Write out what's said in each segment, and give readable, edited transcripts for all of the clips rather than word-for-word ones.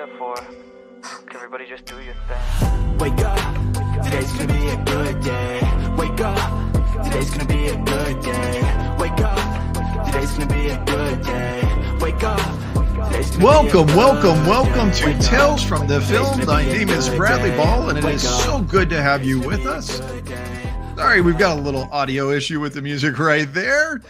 step 4. Everybody just do your thing. Wake up, today's gonna be a good day. Wake up, today's gonna be a good day. Wake up, today's gonna be a good day. Wake up. Welcome to Tales from the Field. My name is Bradley Ball, and it is so good to have you with us. Sorry, we've got a little audio issue with the music right there.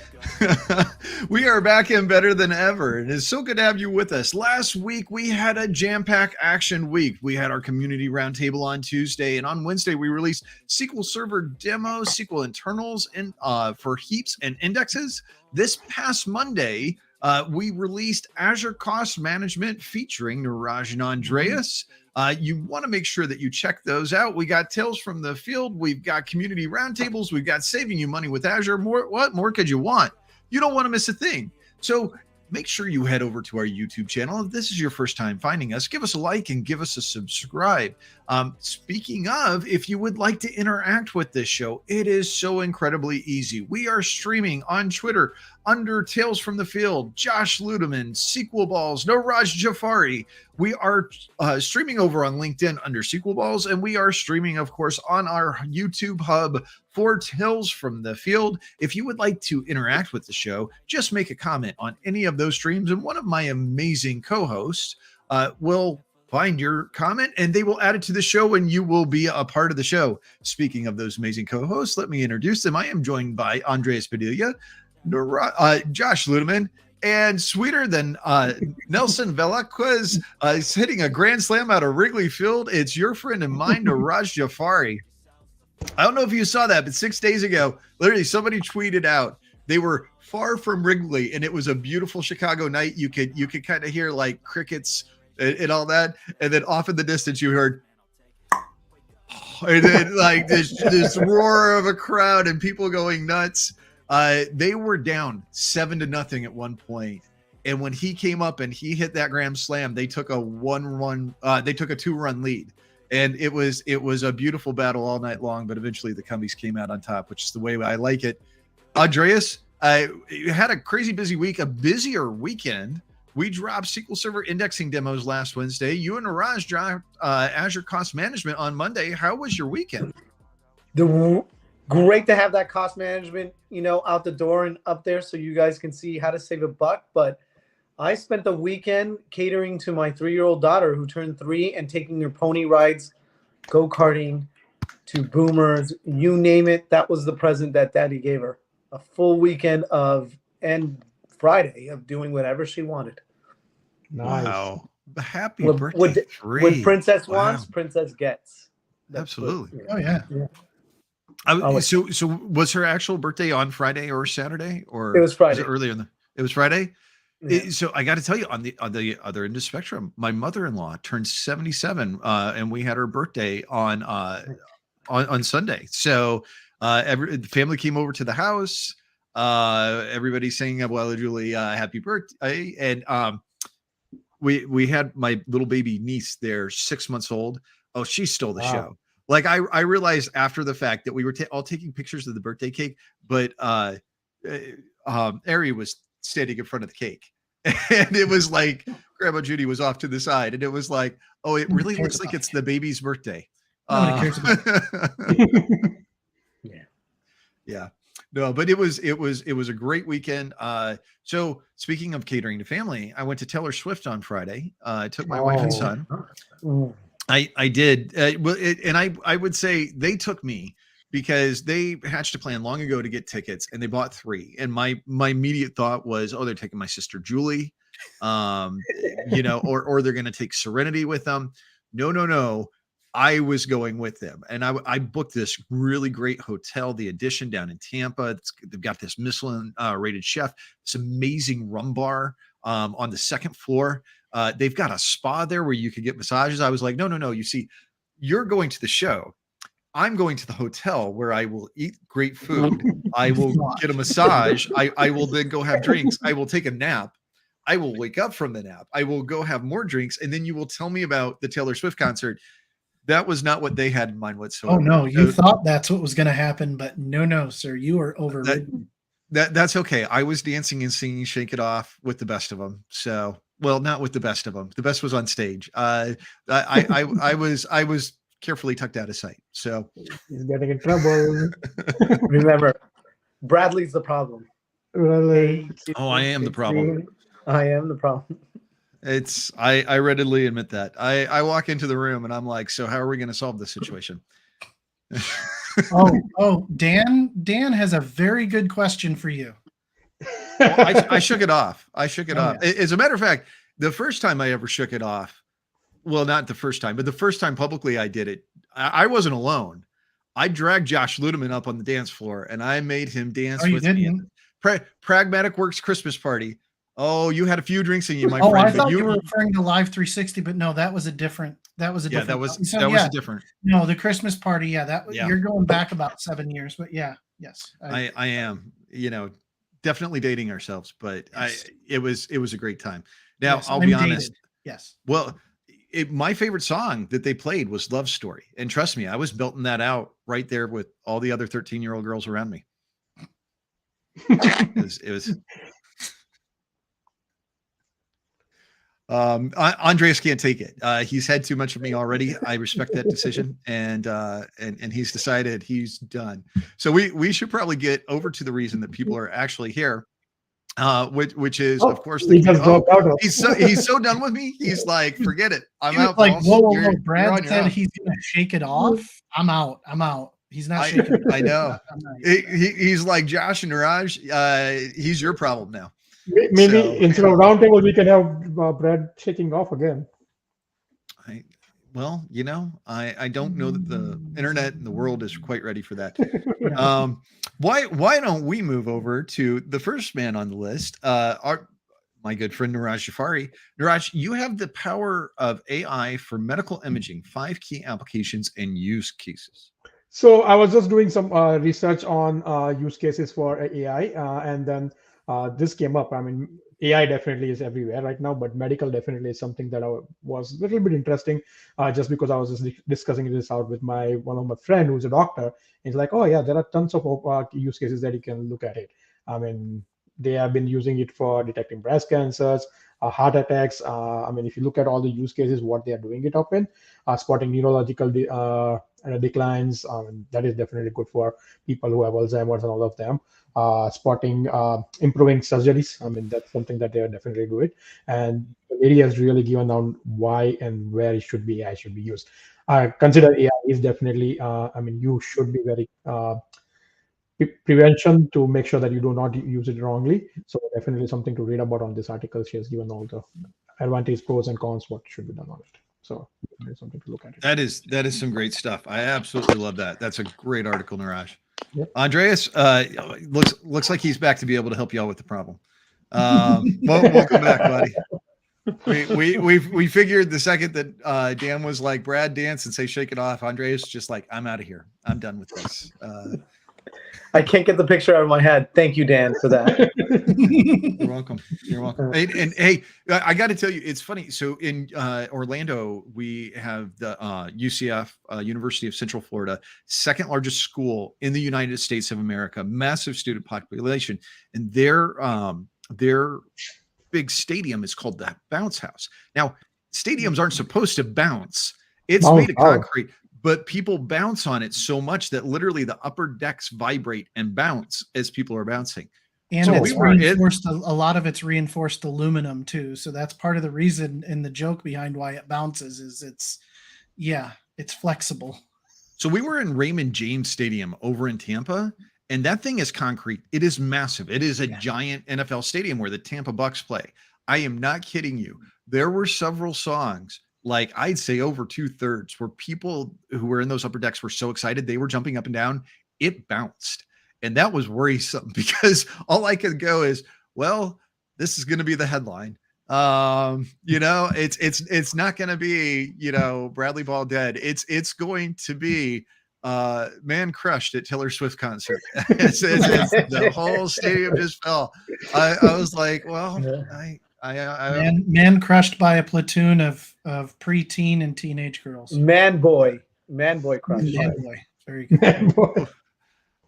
We are back in better than ever. It is so good to have you with us. Last week, we had a jam-packed action week. We had our community roundtable on Tuesday, and on Wednesday, we released SQL Server demos, SQL internals for heaps and indexes. This past Monday, we released Azure Cost Management featuring Neeraj and Andreas. You want to make sure that you check those out. We got Tales from the Field. We've got community roundtables. We've got saving you money with Azure. What more could you want? You don't want to miss a thing. So make sure you head over to our YouTube channel. If this is your first time finding us, give us a like and give us a subscribe. Speaking of, if you would like to interact with this show, it is so incredibly easy. We are streaming on Twitter under Tales from the Field, Josh Ludeman, SQL Balls, Neeraj Jhaveri. We are streaming over on LinkedIn under SQL Balls, and we are streaming, of course, on our YouTube hub for Tales from the Field. If you would like to interact with the show, just make a comment on any of those streams, and one of my amazing co-hosts will find your comment, and they will add it to the show, and you will be a part of the show. Speaking of those amazing co-hosts, let me introduce them. I am joined by Andreas Padilla, Josh Ludeman, and sweeter than Nelson Velasquez is hitting a grand slam out of Wrigley Field. It's your friend and mine, Neeraj Jhaveri. I don't know if you saw that, but 6 days ago, literally somebody tweeted out they were far from Wrigley, and it was a beautiful Chicago night. You could kind of hear like crickets and all that, and then off in the distance you heard, and then like this roar of a crowd and people going nuts. They were down 7-0 at one point, and when he came up and he hit that grand slam, they took a 2-run lead, and it was a beautiful battle all night long. But eventually the Cumbies came out on top, which is the way I like it. Andreas, you had a crazy busy week, a busier weekend. We dropped SQL Server indexing demos last Wednesday. You and Neeraj dropped Azure Cost Management on Monday. How was your weekend? Great to have that cost management, out the door and up there so you guys can see how to save a buck. But I spent the weekend catering to my 3-year-old daughter who turned 3 and taking her pony rides, go-karting, to boomers, you name it. That was the present that Daddy gave her. A full weekend and Friday of doing whatever she wanted. Nice. Wow. Happy birthday. What Princess wants, Princess gets. That's absolutely. What, yeah. So was her actual birthday on Friday or Saturday, or it was Friday? Was it earlier it was Friday. Yeah. So I got to tell you, on the other end of the spectrum, my mother-in-law turned 77, and we had her birthday on Sunday. So the family came over to the house. Everybody sang "Abuela Julie, happy birthday," and we had my little baby niece there, 6 months old. Oh, she stole the show. Like I realized after the fact that we were all taking pictures of the birthday cake, but Ari was standing in front of the cake, and it was like Grandma Judy was off to the side, and it was like, oh, it really looks like it's the baby's birthday. Nobody cares about it. Yeah. No, but it was a great weekend. So speaking of catering to family, I went to Taylor Swift on Friday. I took my wife and son. I did. And I would say they took me because they hatched a plan long ago to get tickets, and they bought 3. And my immediate thought was, oh, they're taking my sister Julie, or they're going to take Serenity with them. No. I was going with them, and I booked this really great hotel, the Edition down in Tampa. They've got this Michelin rated chef, this amazing rum bar on the 2nd floor. They've got a spa there where you could get massages. I was like, no. You see, you're going to the show. I'm going to the hotel where I will eat great food. I will get a massage. I will then go have drinks. I will take a nap. I will wake up from the nap. I will go have more drinks. And then you will tell me about the Taylor Swift concert. That was not what they had in mind whatsoever. Oh, no. You thought that's what was going to happen, but no, sir. You are overridden. That's okay. I was dancing and singing Shake It Off with the best of them. So well, not with the best of them. The best was on stage. I was carefully tucked out of sight. So He's getting in trouble. Remember, Bradley's the problem. Really? oh, I am the problem. I am the problem. It's I readily admit that. I walk into the room and I'm like, so how are we going to solve this situation? Dan has a very good question for you. Well, I shook it off. Off. Yeah. As a matter of fact, the first time I ever shook it off, well, not the first time, but the first time publicly I did it, I wasn't alone. I dragged Josh Ludeman up on the dance floor and I made him dance with me. Pragmatic Works Christmas party. Oh, you had a few drinks in you, my friend. I thought you were referring to Live 360, but no, that was a different. That was a different. Was a different. No, the Christmas party. Yeah, you're going back about 7 years, but yeah, yes. I am. Definitely dating ourselves, but yes. it was a great time. Now yes, I'll be honest. Yes. Well, my favorite song that they played was Love Story. And trust me, I was belting that out right there with all the other 13-year-old girls around me. It was Andreas can't take it. He's had too much of me already. I respect that decision, and he's decided he's done. So we should probably get over to the reason that people are actually here, which is of course he's so done with me. He's like, forget it. I'm out. Like whoa. Brad said he's gonna shake it off. I'm out. He's not shaking it. I know. He's like Josh and Neeraj. He's your problem now. Maybe instead of roundtable, we can have Brad shaking off again. I don't know that the internet and the world is quite ready for that. Why don't we move over to the first man on the list? My good friend Neeraj Jhaveri. Neeraj, you have the power of AI for medical imaging, 5 key applications and use cases. So I was just doing some research on use cases for AI, and then this came up. I mean, AI definitely is everywhere right now, but medical definitely is something that was a little bit interesting, just because I was just discussing this out with one of my friend who's a doctor. He's like, oh yeah, there are tons of use cases that you can look at it. I mean, they have been using it for detecting breast cancers, heart attacks. I mean, if you look at all the use cases, what they are doing it up in, spotting neurological declines, that is definitely good for people who have Alzheimer's and all of them. Spotting, improving surgeries. I mean, that's something that they are definitely doing. And the lady has really given down why and where AI should be used. Consider AI is definitely, you should be very prevention to make sure that you do not use it wrongly. So definitely something to read about on this article. She has given all the advantages, pros and cons, what should be done on it. So there's something to look at. That is some great stuff. I absolutely love that. That's a great article, Neeraj. Yep. Andreas, looks like he's back to be able to help you out with the problem. Welcome back, buddy. We figured the second that Dan was like, Brad, dance and say shake it off. Andreas just like, I'm out of here. I'm done with this. I can't get the picture out of my head. Thank you, Dan, for that. You're welcome. You're welcome. And hey, I got to tell you, it's funny. So in Orlando, we have the UCF, University of Central Florida, second largest school in the United States of America, massive student population, and their big stadium is called the Bounce House. Now, stadiums aren't supposed to bounce. It's made of concrete. But people bounce on it so much that literally the upper decks vibrate and bounce as people are bouncing. And so it's reinforced. A lot of it's reinforced aluminum too. So that's part of the reason and the joke behind why it bounces is it's flexible. So we were in Raymond James Stadium over in Tampa, and that thing is concrete. It is massive. It is a giant NFL stadium where the Tampa Bucks play. I am not kidding you. There were several songs, like I'd say over 2/3, where people who were in those upper decks were so excited they were jumping up and down. It bounced, and that was worrisome because all I could go is, well, this is going to be the headline. It's not going to be Bradley Ball dead. It's going to be man crushed at Taylor Swift concert. It's the whole stadium just fell. I was like, well, man crushed by a platoon of preteen and teenage girls. Man boy crushed. Man boy. Very good.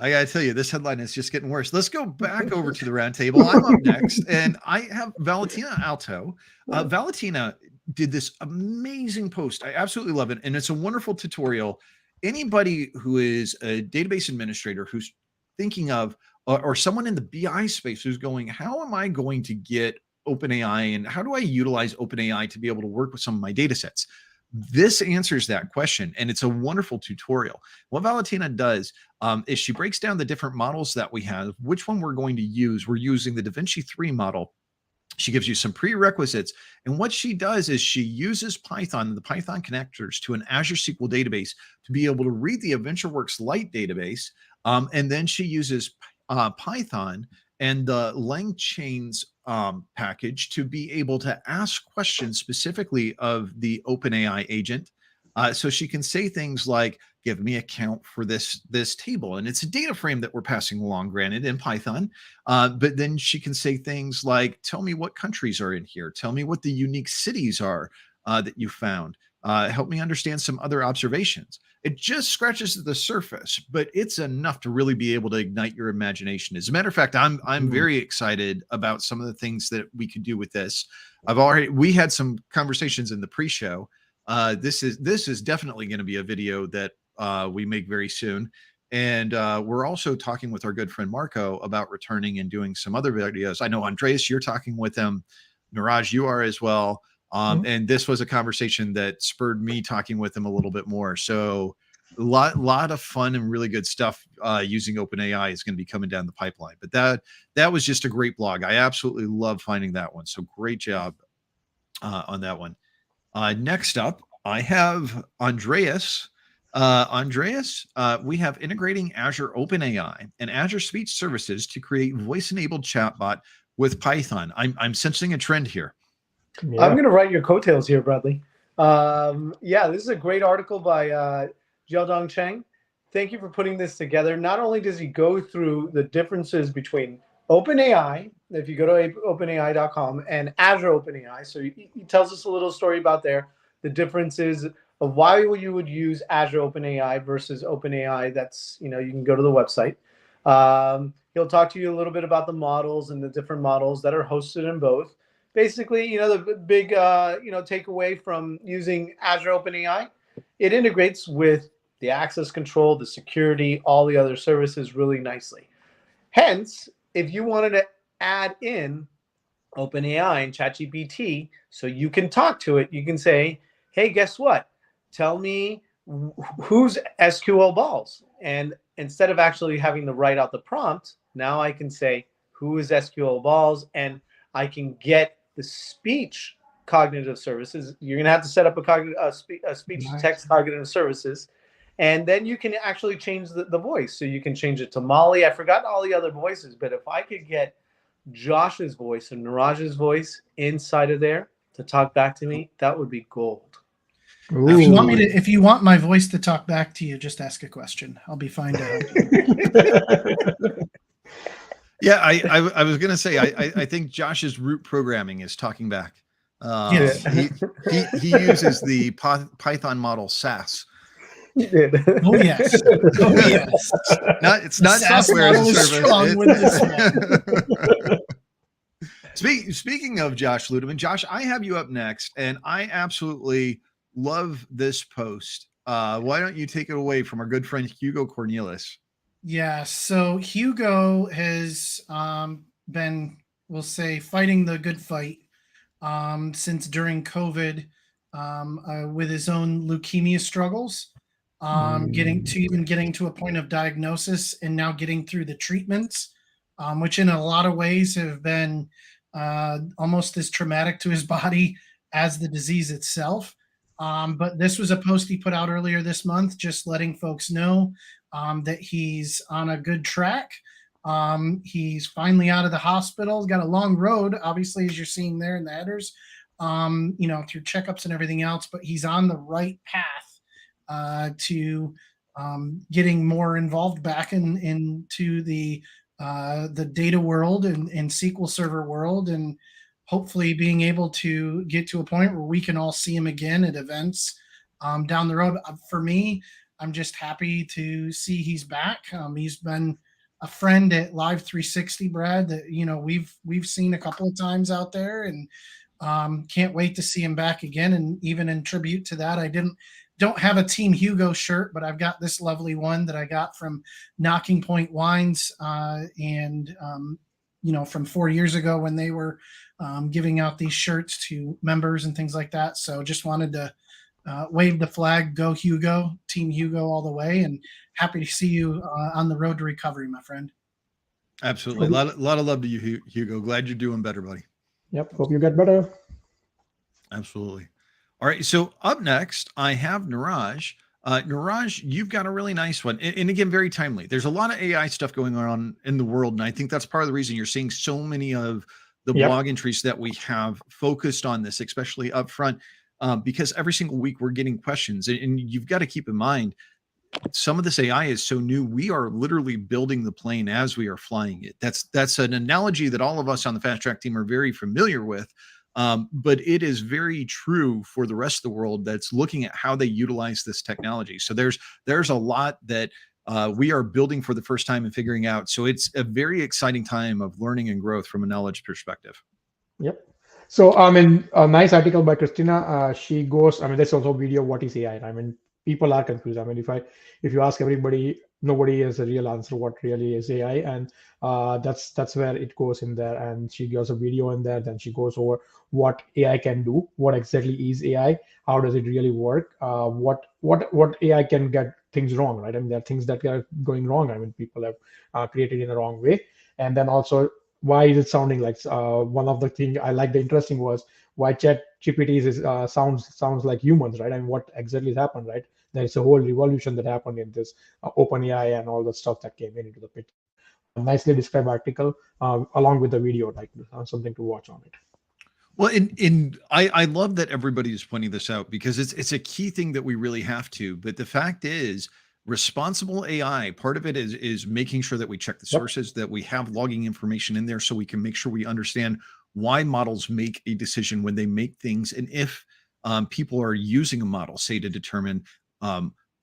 I gotta tell you, this headline is just getting worse. Let's go back over to the round table. I'm up next, and I have Valentina Alto. Valentina did this amazing post. I absolutely love it, and it's a wonderful tutorial. Anybody who is a database administrator who's thinking of, or someone in the BI space who's going, how am I going to get OpenAI, and how do I utilize OpenAI to be able to work with some of my data sets? This answers that question, and it's a wonderful tutorial. What Valentina does is she breaks down the different models that we have, which one we're going to use. We're using the DaVinci 3 model. She gives you some prerequisites, and what she does is she uses Python and the Python connectors to an Azure SQL database to be able to read the AdventureWorks Lite database, and then she uses Python and the LangChains package to be able to ask questions specifically of the OpenAI agent. So she can say things like, give me a count for this table. And it's a data frame that we're passing along, granted, in Python. But then she can say things like, tell me what countries are in here. Tell me what the unique cities are that you found. Help me understand some other observations. It just scratches the surface, but it's enough to really be able to ignite your imagination. As a matter of fact, I'm very excited about some of the things that we could do with this. We had some conversations in the pre-show. This is definitely going to be a video that we make very soon. And we're also talking with our good friend Marco about returning and doing some other videos. I know, Andreas, you're talking with him. Neeraj, you are as well. And this was a conversation that spurred me talking with him a little bit more. So a lot of fun and really good stuff using OpenAI is going to be coming down the pipeline. But that was just a great blog. I absolutely love finding that one. So great job on that one. Next up, I have Andreas. Andreas, we have integrating Azure OpenAI and Azure Speech Services to create voice-enabled chatbot with Python. I'm sensing a trend here. Yeah. I'm going to write your coattails here, Bradley. Yeah, this is a great article by Jiaodong Cheng. Thank you for putting this together. Not only does he go through the differences between OpenAI, if you go to openai.com, and Azure OpenAI. So he tells us a little story about the differences of why you would use Azure OpenAI versus OpenAI. That's, you can go to the website. He'll talk to you a little bit about the models and the different models that are hosted in both. Basically, the big, takeaway from using Azure OpenAI, it integrates with the access control, the security, all the other services really nicely. Hence, if you wanted to add in OpenAI and ChatGPT so you can talk to it, you can say, hey, guess what? Tell me who's SQL balls. And instead of actually having to write out the prompt, now I can say, who is SQL balls? And I can get the speech cognitive services. You're going to have to set up a speech to text cognitive services. And then you can actually change the voice. So you can change it to Molly. I forgot all the other voices, but if I could get Josh's voice and Neeraj's voice inside of there to talk back to me, that would be gold. If you want my voice to talk back to you, just ask a question. I'll be fine to help you. Yeah, I was going to say, I think Josh's root programming is talking back. Yes. He uses the Python model SAS. Oh yes. Oh yes. It's not software as a service. With this one. Speaking of Josh Ludeman, Josh, I have you up next, and I absolutely love this post. Why don't you take it away from our good friend Hugo Cornelis? Yeah, so Hugo has been, we'll say, fighting the good fight since during COVID with his own leukemia struggles, getting to a point of diagnosis and now getting through the treatments, which in a lot of ways have been almost as traumatic to his body as the disease itself. But this was a post he put out earlier this month, just letting folks know that he's on a good track. He's finally out of the hospital. He's got a long road, obviously, as you're seeing there in the headers, through checkups and everything else, but he's on the right path to getting more involved back into the data world and SQL Server world, and hopefully being able to get to a point where we can all see him again at events down the road. For me, I'm just happy to see he's back. He's been a friend at Live 360, Brad, that we've seen a couple of times out there, and can't wait to see him back again. And even in tribute to that, I don't have a Team Hugo shirt, but I've got this lovely one that I got from Knocking Point Wines, and from 4 years ago when they were giving out these shirts to members and things like that. So just wanted to wave the flag, go Hugo, Team Hugo all the way, and happy to see you on the road to recovery, my friend. Absolutely. A lot of love to you, Hugo. Glad you're doing better, buddy. Yep. Hope you get better. Absolutely. All right. So up next, I have Neeraj. Neeraj, you've got a really nice one. And again, very timely. There's a lot of AI stuff going on in the world. And I think that's part of the reason you're seeing so many of the blog entries that we have focused on this, especially up front, because every single week we're getting questions. And you've got to keep in mind, some of this AI is so new. We are literally building the plane as we are flying it. That's an analogy that all of us on the Fast Track team are very familiar with. But it is very true for the rest of the world that's looking at how they utilize this technology. So there's a lot that we are building for the first time and figuring out. So it's a very exciting time of learning and growth from a knowledge perspective. Yep. So a nice article by Christina. She goes, there's also a video, what is AI? People are confused. If you ask everybody, nobody has a real answer what really is AI, and that's where it goes in there. And she gives a video in there. Then she goes over what AI can do, what exactly is AI, how does it really work, what AI can get things wrong, right? There are things that are going wrong. People have created in the wrong way, and then also why is it sounding like one of the things I like the interesting was why chat GPTs is sounds like humans, right? And what exactly has happened, right? There's a whole revolution that happened in this open AI and all the stuff that came into the picture. A nicely described article along with the video, like something to watch on it. Well, I love that everybody is pointing this out because it's a key thing that we really have to. But the fact is, responsible AI, part of it is making sure that we check the sources, that we have logging information in there so we can make sure we understand why models make a decision when they make things. And if people are using a model, say to determine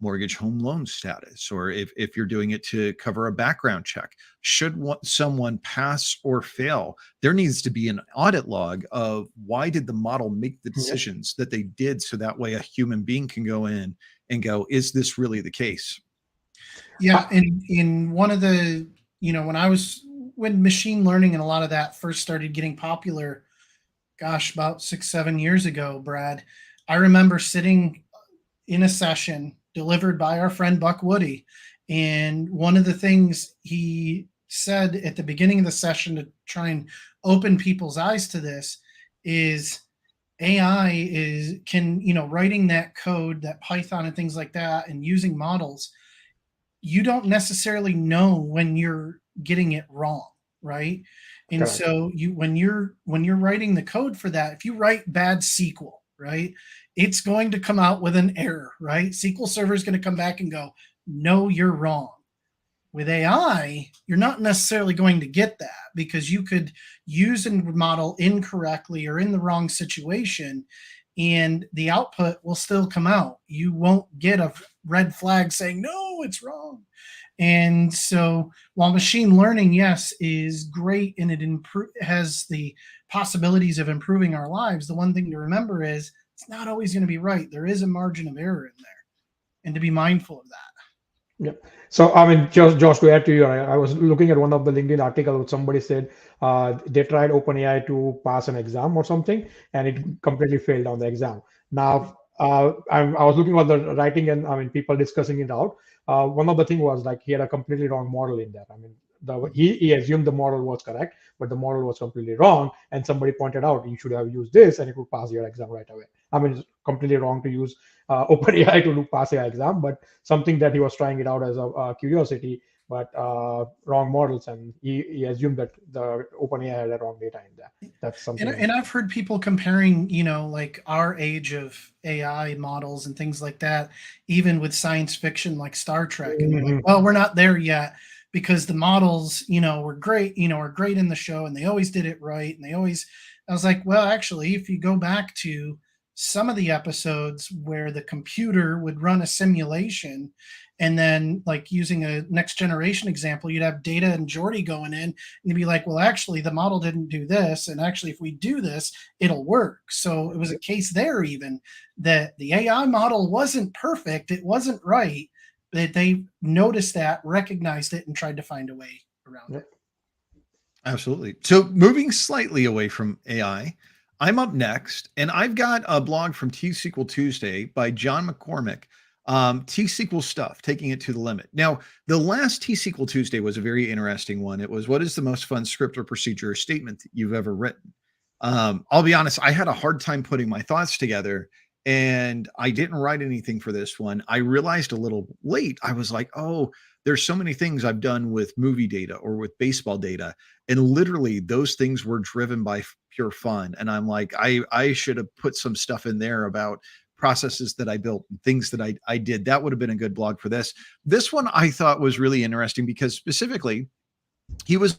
mortgage home loan status, or if you're doing it to cover a background check, should someone pass or fail, there needs to be an audit log of why did the model make the decisions that they did, so that way a human being can go in and go, is this really the case? Yeah. And in one of the, when machine learning and a lot of that first started getting popular, gosh, about 6-7 years ago, Brad, I remember sitting in a session delivered by our friend Buck Woody. And one of the things he said at the beginning of the session to try and open people's eyes to this is AI can writing that code, that Python and things like that, and using models, you don't necessarily know when you're getting it wrong, right? And so when you're writing the code for that, if you write bad SQL, right, it's going to come out with an error, right? SQL Server is going to come back and go, no, you're wrong. With AI, you're not necessarily going to get that because you could use a model incorrectly or in the wrong situation, and the output will still come out. You won't get a red flag saying, no, it's wrong. And so while machine learning, yes, is great and it has the possibilities of improving our lives, the one thing to remember is it's not always going to be right. There is a margin of error in there, and to be mindful of that. Yep. So, Josh, to add to you, I was looking at one of the LinkedIn article. Somebody said they tried OpenAI to pass an exam or something, and it completely failed on the exam. Now, I was looking at the writing and people discussing it out. One of the thing was like he had a completely wrong model in there. He assumed the model was correct, but the model was completely wrong. And somebody pointed out you should have used this, and it would pass your exam right away. It's completely wrong to use OpenAI to pass your exam, but something that he was trying it out as a curiosity, but wrong models, and he assumed that the OpenAI had the wrong data in there. That's something. And I've heard people comparing, like our age of AI models and things like that, even with science fiction like Star Trek. And they're like, well, we're not there yet because the models, were great, are great in the show, and they always did it right. And I was like, well, actually, if you go back to some of the episodes where the computer would run a simulation, and then like using a next generation example, you'd have Data and Jordy going in and you'd be like, well, actually the model didn't do this. And actually, if we do this, it'll work. So it was a case there even that the AI model wasn't perfect. It wasn't right. That they noticed that, recognized it, and tried to find a way around it. Absolutely. So moving slightly away from AI, I'm up next, and I've got a blog from T-SQL Tuesday by John McCormick, T-SQL stuff, taking it to the limit. Now, the last T-SQL Tuesday was a very interesting one. It was, what is the most fun script or procedure or statement that you've ever written? I'll be honest, I had a hard time putting my thoughts together, and I didn't write anything for this one. I realized a little late. I was like, oh, there's so many things I've done with movie data or with baseball data. And literally those things were driven by pure fun. And I'm like, I should have put some stuff in there about processes that I built, things that I did. That would have been a good blog for this. This one I thought was really interesting because specifically he was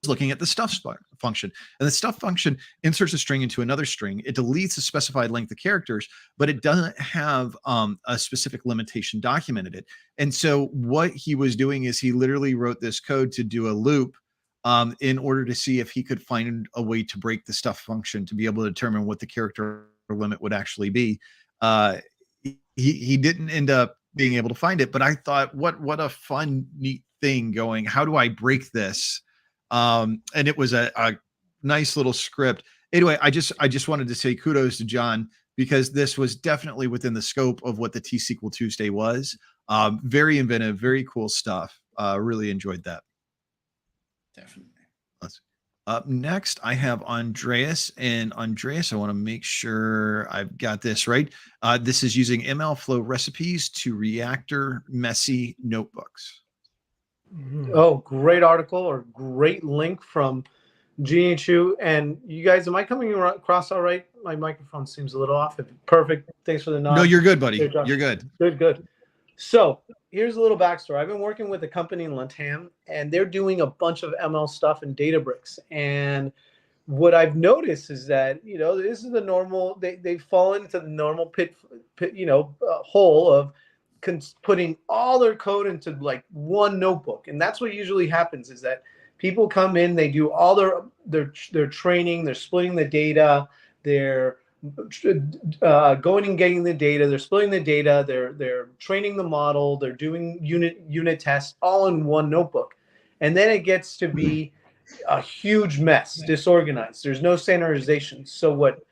looking at the stuff function, and the stuff function inserts a string into another string. It deletes a specified length of characters, but it doesn't have a specific limitation documented it. And so what he was doing is he literally wrote this code to do a loop in order to see if he could find a way to break the stuff function to be able to determine what the character limit would actually be. He didn't end up being able to find it, but I thought, what a fun, neat thing going, how do I break this? And it was a nice little script. Anyway, I just wanted to say kudos to John, because this was definitely within the scope of what the T-SQL Tuesday was. Very inventive, very cool stuff. Really enjoyed that. Definitely. Up next, I have Andreas. And Andreas, I want to make sure I've got this right. This is using MLflow recipes to reactor messy notebooks. Oh, great article or great link from GHU. And you guys, am I coming across all right? My microphone seems a little off. Perfect. Thanks for the nod. No, you're good, buddy. You're good. Good. So here's a little backstory. I've been working with a company in LATAM, and they're doing a bunch of ML stuff in Databricks. And what I've noticed is that, this is the normal, they've fallen into the normal pit hole of putting all their code into like one notebook. And that's what usually happens, is that people come in, they do all their training, they're splitting the data, they're going and getting the data, they're splitting the data, they're training the model, they're doing unit tests all in one notebook. And then it gets to be a huge mess, disorganized. There's no standardization. So what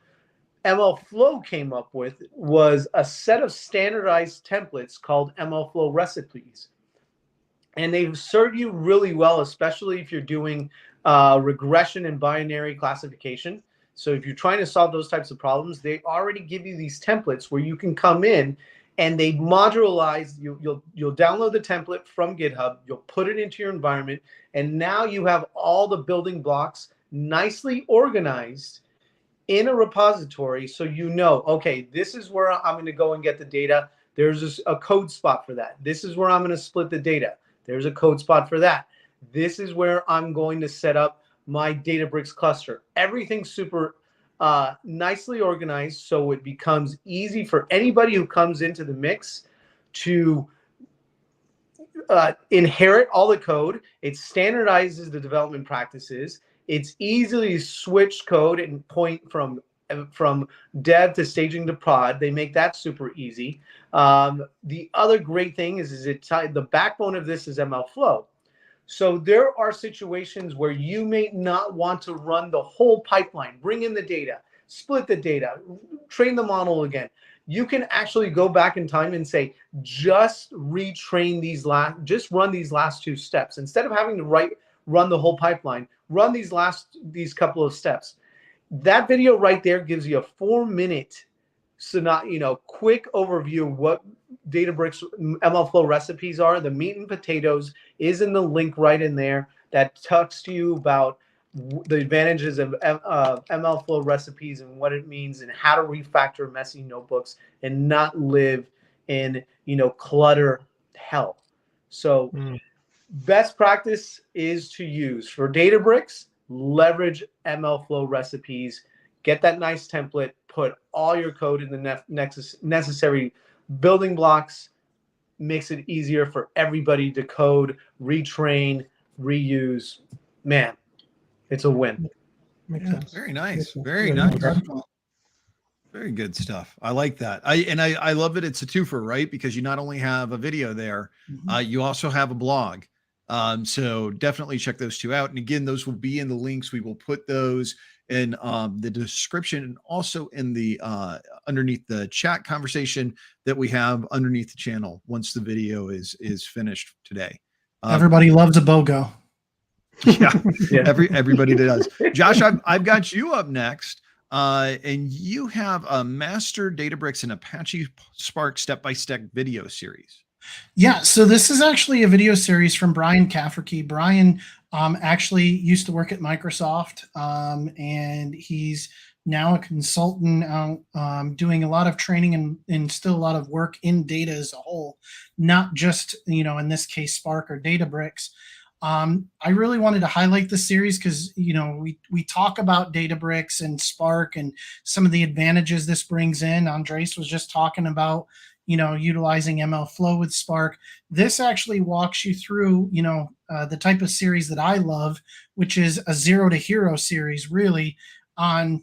MLflow came up with was a set of standardized templates called MLflow recipes. And they've served you really well, especially if you're doing regression and binary classification. So if you're trying to solve those types of problems, they already give you these templates where you can come in and they modularize. You'll download the template from GitHub, you'll put it into your environment, and now you have all the building blocks nicely organized in a repository. So okay, this is where I'm going to go and get the data. There's a code spot for that. This is where I'm going to split the data. There's a code spot for that. This is where I'm going to set up my Databricks cluster. Everything's super nicely organized, so it becomes easy for anybody who comes into the mix to inherit all the code. It standardizes the development practices. It's easily switch code and point from dev to staging to prod. They make that super easy. The other great thing is the backbone of this is MLflow. So there are situations where you may not want to run the whole pipeline, bring in the data, split the data, train the model again. You can actually go back in time and say, just run these last two steps. Instead of having to run the whole pipeline, run these couple of steps. That video right there gives you a 4-minute quick overview of what Databricks MLflow recipes are. The meat and potatoes is in the link right in there that talks to you about the advantages of MLflow recipes and what it means and how to refactor messy notebooks and not live in clutter hell. So best practice is to use for Databricks, leverage MLflow recipes, get that nice template, put all your code in the necessary building blocks, makes it easier for everybody to code, retrain, reuse. Man, it's a win. Makes sense. Very nice. Makes sense. Very Very nice. nice. Very good stuff. I like that. I love that it's a twofer, right? Because you not only have a video there, you also have a blog. So definitely check those two out. And again, those will be in the links. We will put those in the description and also in the underneath the chat conversation that we have underneath the channel once the video is finished today. Everybody loves a BOGO. Yeah, everybody does. Josh, I've got you up next. And you have a Master Databricks and Apache Spark step-by-step video series. Yeah, so this is actually a video series from Brian Cafferkey. Brian actually used to work at Microsoft, and he's now a consultant doing a lot of training and still a lot of work in data as a whole, not just, in this case, Spark or Databricks. I really wanted to highlight this series because, we talk about Databricks and Spark and some of the advantages this brings in. Andres was just talking about, utilizing ML Flow with Spark. This actually walks you through, the type of series that I love, which is a zero to hero series, really on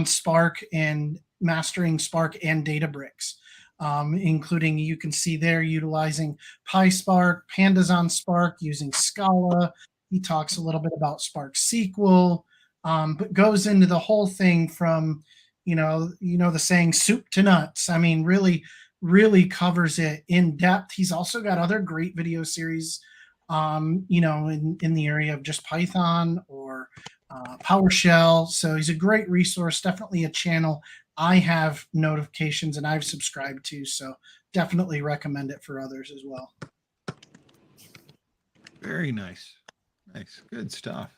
Spark and mastering Spark and Databricks. Including, you can see there utilizing PySpark, Pandas on Spark, using Scala. He talks a little bit about Spark SQL, but goes into the whole thing from, the saying soup to nuts. I mean, really covers it in depth. He's also got other great video series, in the area of just Python or PowerShell. So he's a great resource, definitely a channel I have notifications and I've subscribed to, so definitely recommend it for others as well. Very nice. Nice. Good stuff.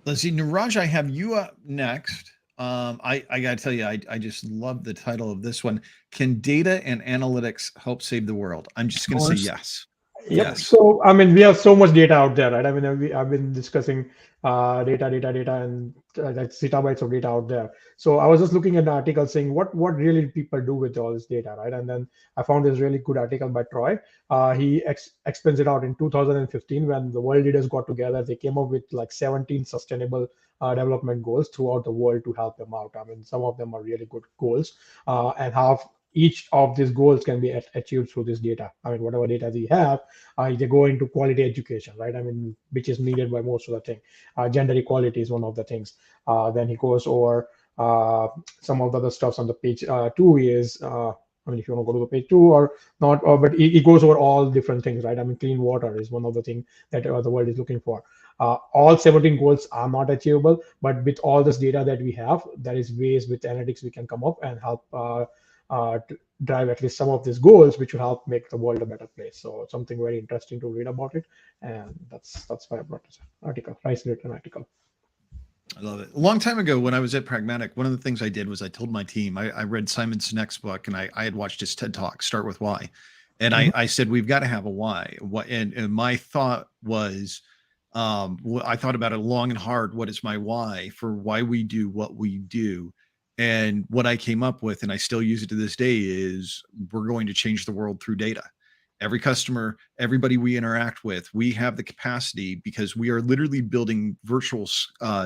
Let's see, Neeraj, I have you up next. I got to tell you, I just love the title of this one. Can data and analytics help save the world? I'm just going to say yes. Yep. Yes. So, we have so much data out there, right? I've been discussing data, and that's zettabytes of data out there. So I was just looking at an article saying what really people do with all this data, right? And then I found this really good article by Troy. He explains it out in 2015 when the world leaders got together. They came up with like 17 sustainable development goals throughout the world to help them out. Some of them are really good goals, and how each of these goals can be achieved through this data. Whatever data we have, they go into quality education, right? Which is needed by most of the thing. Gender equality is one of the things. Then he goes over some of the other stuffs on the page 2 is, if you want to go to the page 2 or not, but it goes over all different things, right? Clean water is one of the things that the world is looking for. All 17 goals are not achievable, but with all this data that we have, there is ways with analytics we can come up and help to drive at least some of these goals, which will help make the world a better place. So something very interesting to read about it, and that's why I brought this article, Rice written article. I love it. A long time ago when I was at Pragmatic, one of the things I did was I told my team, I read Simon Sinek's book and I had watched his TED Talk, Start With Why. And I said, we've got to have a why. And my thought was, I thought about it long and hard. What is my why for why we do what we do? And what I came up with, and I still use it to this day, is we're going to change the world through data. Every customer, everybody we interact with, we have the capacity because we are literally building virtual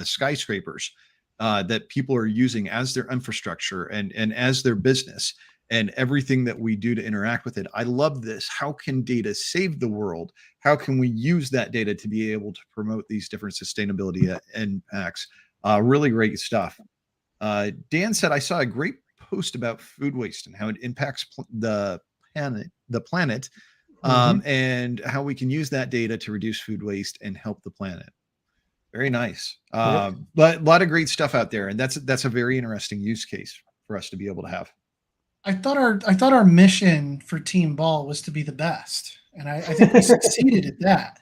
skyscrapers that people are using as their infrastructure and as their business, and everything that we do to interact with it. I love this. How can data save the world? How can we use that data to be able to promote these different sustainability impacts? Really great stuff. Dan said, I saw a great post about food waste and how it impacts the planet, and how we can use that data to reduce food waste and help the planet. Very nice. But a lot of great stuff out there. And that's a very interesting use case for us to be able to have. I thought our mission for Team Ball was to be the best. And I think we succeeded at that.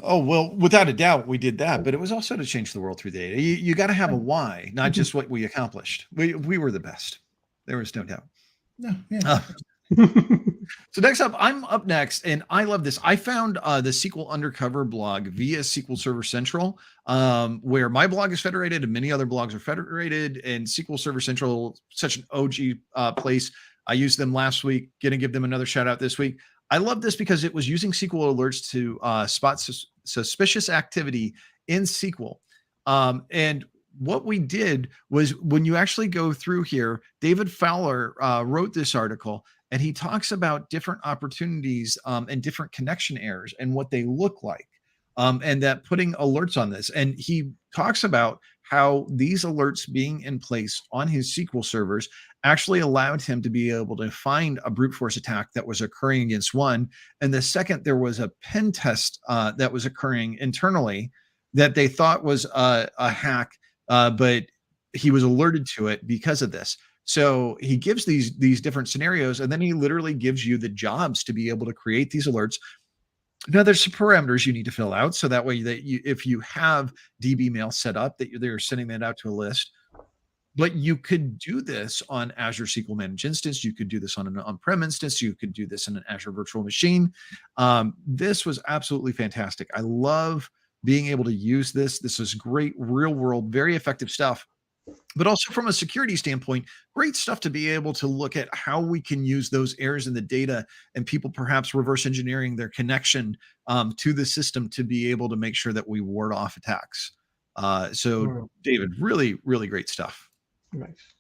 Oh, well, without a doubt, we did that, but it was also to change the world through data. You got to have a why, not just what we accomplished. We were the best. There was no doubt. No, yeah. So next up, I'm up next, and I love this. I found the SQL Undercover blog via SQL Server Central, where my blog is federated and many other blogs are federated. And SQL Server Central, such an OG place. I used them last week. Going to give them another shout out this week. I love this because it was using SQL alerts to spot suspicious activity in SQL. And what we did was, when you actually go through here, David Fowler wrote this article, and he talks about different opportunities and different connection errors and what they look like, and that putting alerts on this. And he talks about how these alerts being in place on his SQL servers actually allowed him to be able to find a brute force attack that was occurring against one. And the second there was a pen test that was occurring internally that they thought was a hack, but he was alerted to it because of this. So he gives these different scenarios, and then he literally gives you the jobs to be able to create these alerts. Now, there's some parameters you need to fill out, so that way that if you have DBmail set up, that they're sending that out to a list. But you could do this on Azure SQL Managed Instance. You could do this on an on-prem instance. You could do this in an Azure virtual machine. This was absolutely fantastic. I love being able to use this. This is great, real world, very effective stuff. But also from a security standpoint, great stuff to be able to look at how we can use those errors in the data and people perhaps reverse engineering their connection to the system to be able to make sure that we ward off attacks. So David, really, really great stuff. Nice.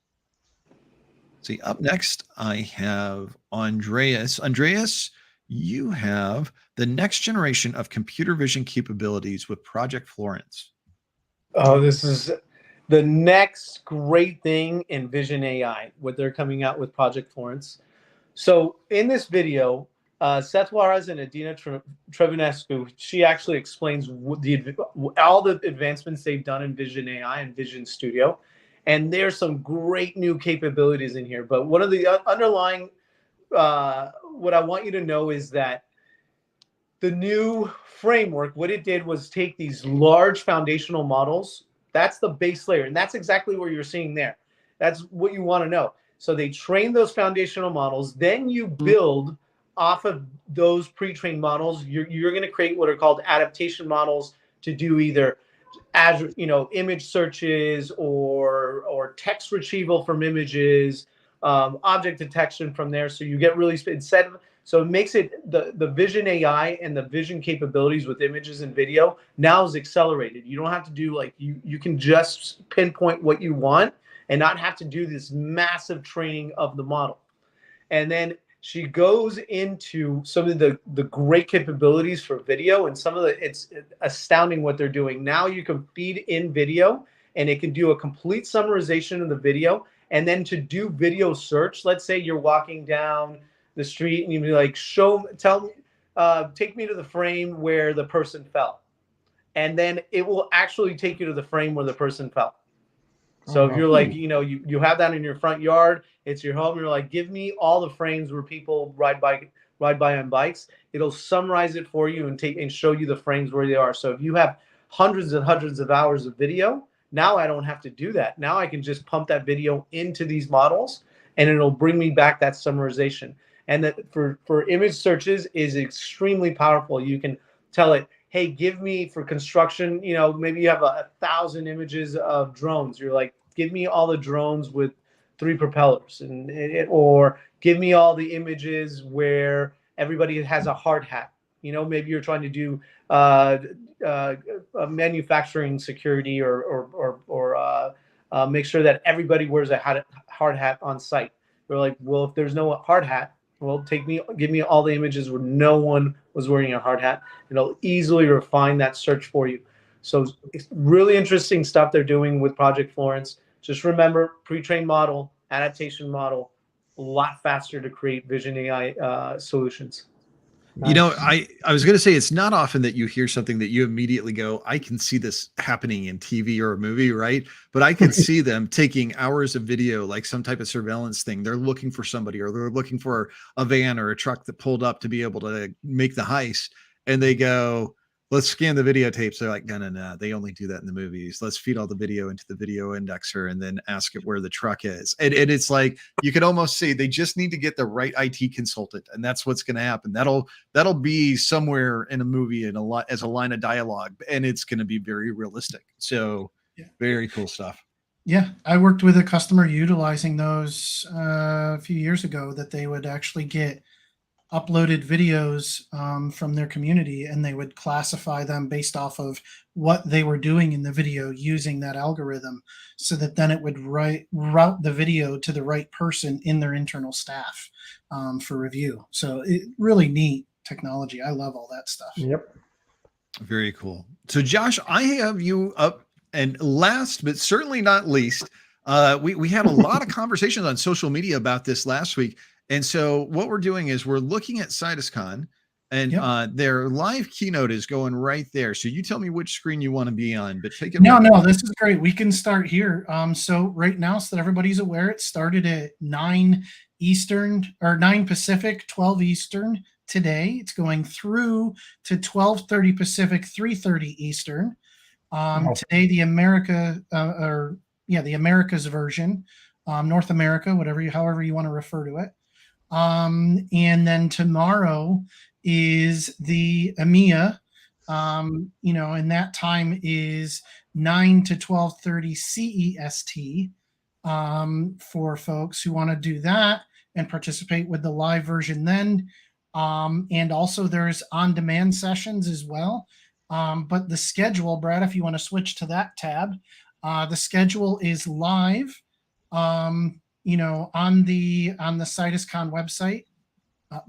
See, up next, I have Andreas. Andreas, you have the next generation of computer vision capabilities with Project Florence. Oh, this is the next great thing in Vision AI, what they're coming out with Project Florence. So in this video, Seth Juarez and Adina Trevinescu, she actually explains all the advancements they've done in Vision AI and Vision Studio. And there's some great new capabilities in here. But one of the underlying, what I want you to know is that the new framework, what it did was take these large foundational models. That's the base layer. And that's exactly what you're seeing there. That's what you want to know. So they train those foundational models. Then you build off of those pre-trained models. You're going to create what are called adaptation models to do either Azure, image searches or text retrieval from images, object detection from there. So you get really so it makes it the Vision AI and the vision capabilities with images and video now is accelerated. You don't have to do you can just pinpoint what you want and not have to do this massive training of the model. And then she goes into some of the great capabilities for video, and some of it's astounding what they're doing. Now you can feed in video and it can do a complete summarization of the video. And then to do video search, let's say you're walking down the street and you'd be like, take me to the frame where the person fell. And then it will actually take you to the frame where the person fell. So if you're like, you have that in your front yard, it's your home, you're like, give me all the frames where people ride by on bikes. It'll summarize it for you and show you the frames where they are. So if you have hundreds and hundreds of hours of video, now I don't have to do that. Now I can just pump that video into these models and it'll bring me back that summarization. And that for image searches is extremely powerful. You can tell it, hey, give me for construction, maybe you have 1,000 images of drones. You're like, give me all the drones with 3 propellers, or give me all the images where everybody has a hard hat. Maybe you're trying to do manufacturing security or make sure that everybody wears a hard hat on site. We're like, well, if there's no hard hat, well, give me all the images where no one was wearing a hard hat. It'll easily refine that search for you. So it's really interesting stuff they're doing with Project Florence. Just remember, pre-trained model, adaptation model, a lot faster to create Vision AI solutions. Nice. I was going to say, it's not often that you hear something that you immediately go, I can see this happening in TV or a movie, right? But I can see them taking hours of video, like some type of surveillance thing. They're looking for somebody, or they're looking for a van or a truck that pulled up to be able to make the heist. And they go, let's scan the videotapes. They're like, no. They only do that in the movies. Let's feed all the video into the video indexer and then ask it where the truck is. And it's like, you could almost see they just need to get the right IT consultant. And that's what's going to happen. That'll be somewhere in a movie and as a line of dialogue, and it's going to be very realistic. So very cool stuff. Yeah. I worked with a customer utilizing those a few years ago, that they would actually get uploaded videos from their community, and they would classify them based off of what they were doing in the video using that algorithm, so that then it would route the video to the right person in their internal staff for review. So really neat technology. I love all that stuff. Yep. Very cool. So Josh, I have you up, and last but certainly not least, we had a lot of conversations on social media about this last week. And so what we're doing is we're looking at CitusCon, and their live keynote is going right there. So you tell me which screen you want to be on, but take it. No, this is great. We can start here. So right now, so that everybody's aware, it started at 9 Eastern or 9 Pacific, 12 Eastern today. It's going through to 12:30 Pacific, 3:30 Eastern. Today, the Americas version, North America, however you want to refer to it. And then tomorrow is the EMEA, and that time is 9 to 12:30 CEST for folks who want to do that and participate with the live version then. And also there's on-demand sessions as well. But the schedule, Brad, if you want to switch to that tab, the schedule is live. On the CitusCon website.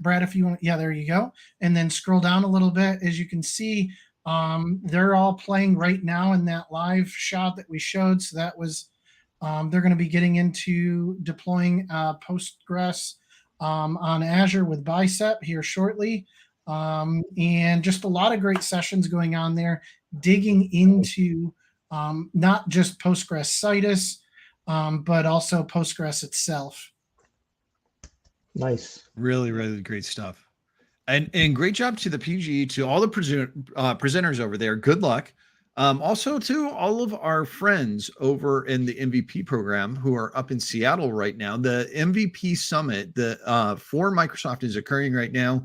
Brad, if you want, there you go. And then scroll down a little bit. As you can see, they're all playing right now in that live shot that we showed. So that was, they're going to be getting into deploying Postgres on Azure with Bicep here shortly. And just a lot of great sessions going on there, digging into not just Postgres Citus, but also Postgres itself. Nice. Really, really great stuff. And great job to the PG, to all the presenters over there. Good luck. Also to all of our friends over in the MVP program who are up in Seattle right now. The MVP Summit for Microsoft is occurring right now.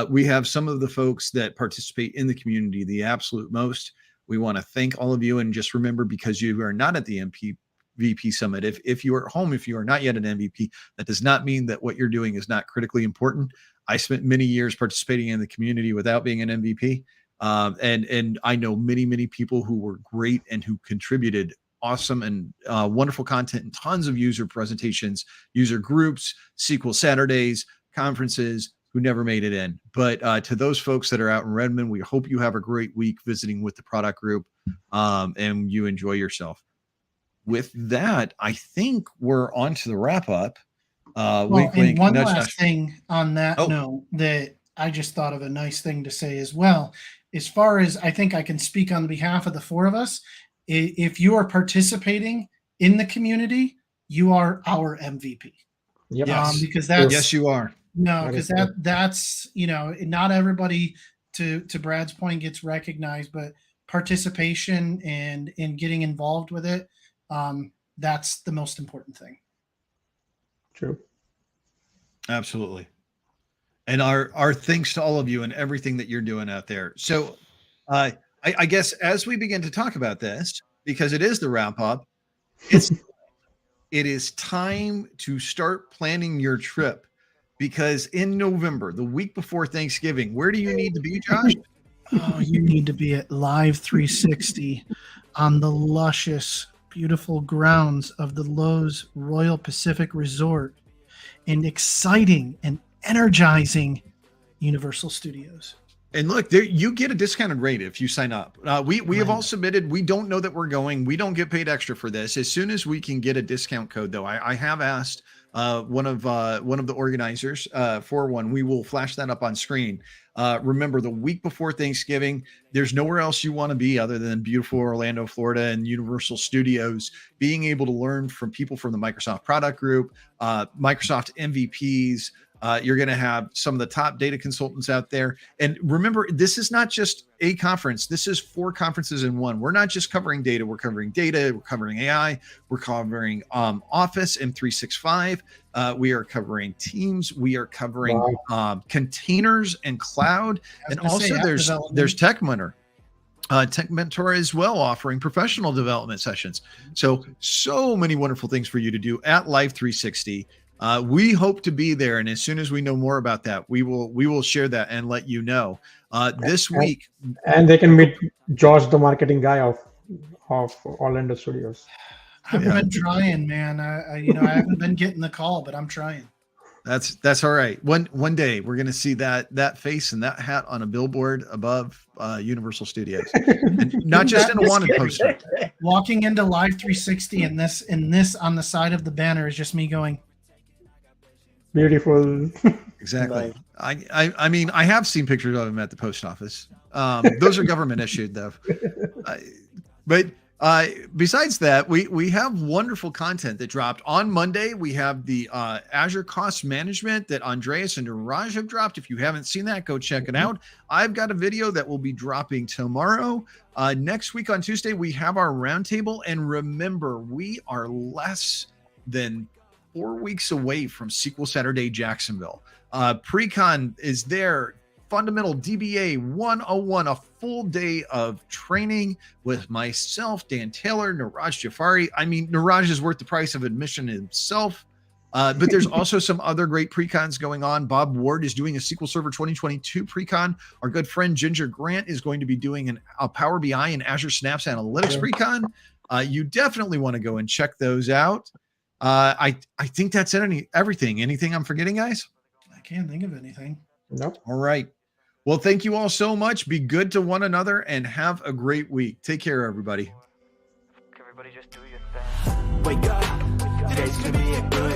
We have some of the folks that participate in the community the absolute most. We want to thank all of you, and just remember, because you are not at the MVP Summit, if you are at home, if you are not yet an MVP, that does not mean that what you're doing is not critically important. I spent many years participating in the community without being an MVP. And I know many people who were great and who contributed awesome and wonderful content and tons of user presentations, user groups, SQL Saturdays, conferences, who never made it in. But to those folks that are out in Redmond, we hope you have a great week visiting with the product group, and you enjoy yourself. With that, I think we're on to the wrap up. One last thing on that note that I just thought of a nice thing to say as well. As far as, I think I can speak on behalf of the four of us, if you are participating in the community, you are our MVP. Yep. Because that's, yes, you are. No, because that's not everybody, to Brad's point, gets recognized, but participation and getting involved with it, that's the most important thing. True. Absolutely. And our thanks to all of you and everything that you're doing out there. So I guess as we begin to talk about this, because it is the wrap up, it is time to start planning your trip, because in November, the week before Thanksgiving, where do you need to be, Josh? Oh, you need to be at Live 360 on the luscious, beautiful grounds of the Lowe's Royal Pacific Resort in exciting and energizing Universal Studios. And look, there, you get a discounted rate if you sign up. We have all submitted. We don't know that we're going. We don't get paid extra for this. As soon as we can get a discount code, though, I have asked one of the organizers for one. We will flash that up on screen. Remember, the week before Thanksgiving, there's nowhere else you want to be other than beautiful Orlando, Florida, and Universal Studios. Being able to learn from people from the Microsoft product group, Microsoft MVPs, You're going to have some of the top data consultants out there. And remember, this is not just a conference. This is 4 conferences in one. We're not just covering data. We're covering data. We're covering AI. We're covering Office M365. We are covering Teams. We are covering containers and cloud. And also there's Tech Mentor. Tech Mentor as well, offering professional development sessions. So many wonderful things for you to do at Live 360. We hope to be there, and as soon as we know more about that, we will share that and let you know. This week, and they can meet George, the marketing guy of Orlando Studios. I've been trying, man. I haven't been getting the call, but I'm trying. That's all right. One day we're gonna see that face and that hat on a billboard above Universal Studios, and not just in a wanted poster. Walking into Live 360 and this on the side of the banner is just me going, beautiful. Exactly. I mean, I have seen pictures of him at the post office. Those are government issued though. But besides that, we have wonderful content that dropped on Monday. We have the Azure Cost Management that Andreas and Neeraj have dropped. If you haven't seen that, go check it out. I've got a video that will be dropping tomorrow. Next week on Tuesday, we have our roundtable. And remember, we are less than 4 weeks away from SQL Saturday Jacksonville. Pre-con is there. Fundamental DBA 101, a full day of training with myself, Dan Taylor, Neeraj Jhaveri. I mean, Neeraj is worth the price of admission himself. But there's also some other great pre-cons going on. Bob Ward is doing a SQL Server 2022 pre-con. Our good friend Ginger Grant is going to be doing a Power BI and Azure Synapse Analytics pre-con. You definitely want to go and check those out. I think that's everything. Anything I'm forgetting, guys? I can't think of anything. Nope. All right. Well, thank you all so much. Be good to one another and have a great week. Take care, everybody. Everybody just do your thing. Wake up, today's gonna be a good